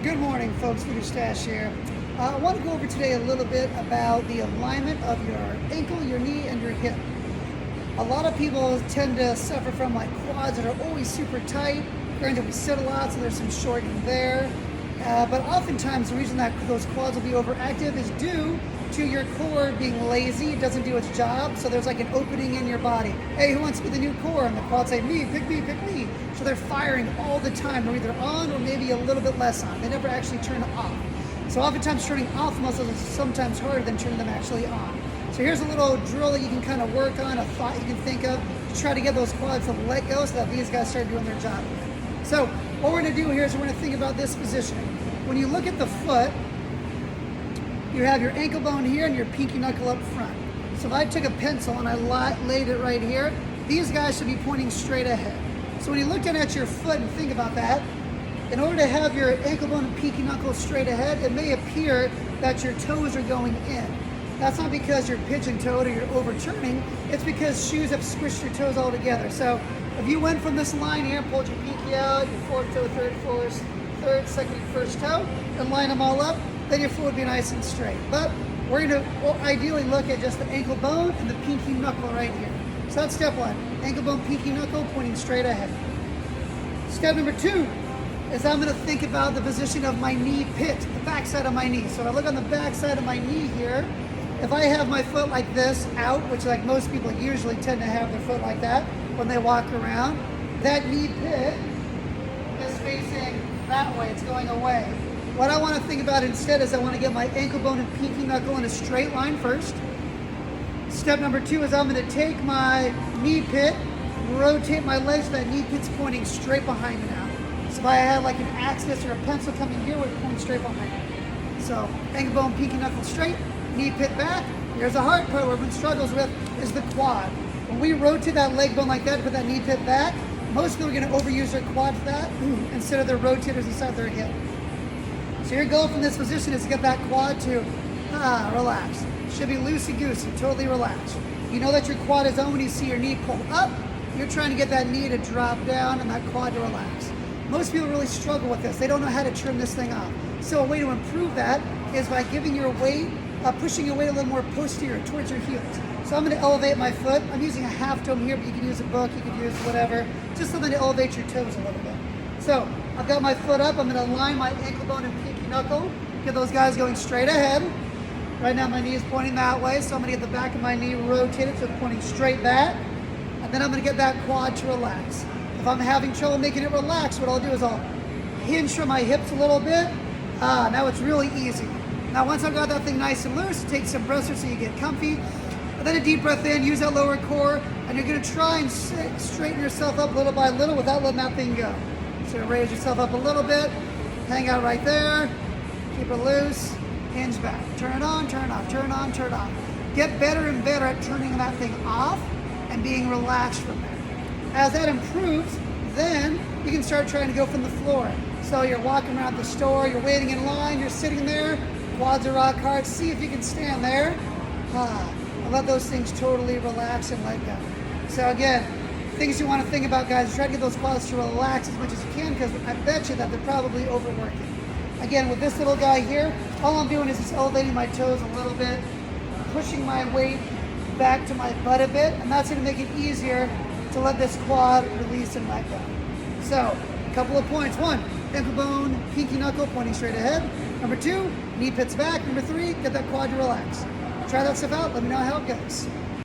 Good morning, folks. Voodoo Stache here. I want to go over today a little bit about the alignment of your ankle, your knee, and your hip. A lot of people tend to suffer from like quads that are always super tight. Granted, we sit a lot, so there's some shortening there. But oftentimes the reason that those quads will be overactive is due to your core being lazy. It doesn't do its job, so there's like an opening in your body. Hey, who wants to be the new core? And the quads say, me, pick me, pick me. So they're firing all the time. They're either on or maybe a little bit less on. They never actually turn off. So oftentimes turning off muscles is sometimes harder than turning them actually on. So here's a little drill that you can kind of work on, a thought you can think of to try to get those quads to let go so that these guys start doing their job. So what we're going to do here is we're going to think about this positioning. When you look at the foot, you have your ankle bone here and your pinky knuckle up front. So if I took a pencil and I laid it right here, these guys should be pointing straight ahead. So when you're looking at your foot and think about that, in order to have your ankle bone and pinky knuckle straight ahead, it may appear that your toes are going in. That's not because you're pigeon-toed or you're overturning, it's because shoes have squished your toes all together. So if you went from this line here, pulled your pinky out, your fourth toe, third, second, and first toe, and line them all up, then your foot would be nice and straight. But we're going to ideally look at just the ankle bone and the pinky knuckle right here. So that's step one. Ankle bone, pinky knuckle, pointing straight ahead. Step number two is I'm going to think about the position of my knee pit, the back side of my knee. So I look on the back side of my knee here. If I have my foot like this out, which like most people usually tend to have their foot like that when they walk around, that knee pit is facing that way. It's going away. What I want to think about instead is I want to get my ankle bone and pinky knuckle in a straight line first. Step number two is I'm going to take my knee pit, rotate my legs so that knee pit's pointing straight behind me now. So if I had like an axis or a pencil coming here, it would point straight behind me. So ankle bone, pinky knuckle straight, knee pit back. Here's the hard part where everyone struggles with is the quad. When we rotate that leg bone like that, put that knee pit back, most people are going to overuse their quad for that instead of their rotators inside their hip. So your goal from this position is to get that quad to relax. Should be loosey-goosey, totally relaxed. You know that your quad is on when you see your knee pull up. You're trying to get that knee to drop down and that quad to relax. Most people really struggle with this. They don't know how to trim this thing off. So a way to improve that is by giving your weight, pushing your weight a little more posterior towards your heels. So I'm going to elevate my foot. I'm using a half dome here, but you can use a book, you can use whatever. Just something to elevate your toes a little bit. So I've got my foot up. I'm going to align my ankle bone and pinky knuckle. Get those guys going straight ahead. Right now my knee is pointing that way, so I'm going to get the back of my knee rotated so it's pointing straight back. And then I'm going to get that quad to relax. If I'm having trouble making it relax, what I'll do is I'll hinge from my hips a little bit. Now it's really easy. Now once I've got that thing nice and loose, take some breaths so you get comfy. And then a deep breath in, use that lower core, and you're going to try and straighten yourself up little by little without letting that thing go. So raise yourself up a little bit, hang out right there, keep it loose, hinge back. Turn it on, turn it off, turn it on, turn it off. Get better and better at turning that thing off and being relaxed from there. As that improves, then you can start trying to go from the floor. So you're walking around the store, you're waiting in line, you're sitting there, quads are rock hard. See if you can stand there. And let those things totally relax and let go. So again, things you want to think about, guys, try to get those quads to relax as much as you can because I bet you that they're probably overworking. Again, with this little guy here, all I'm doing is just elevating my toes a little bit, pushing my weight back to my butt a bit, and that's going to make it easier to let this quad release and let go. So, a couple of points. One, ankle bone, pinky knuckle pointing straight ahead. Number two, knee pits back. Number three, get that quad to relax. Try that stuff out. Let me know how it goes.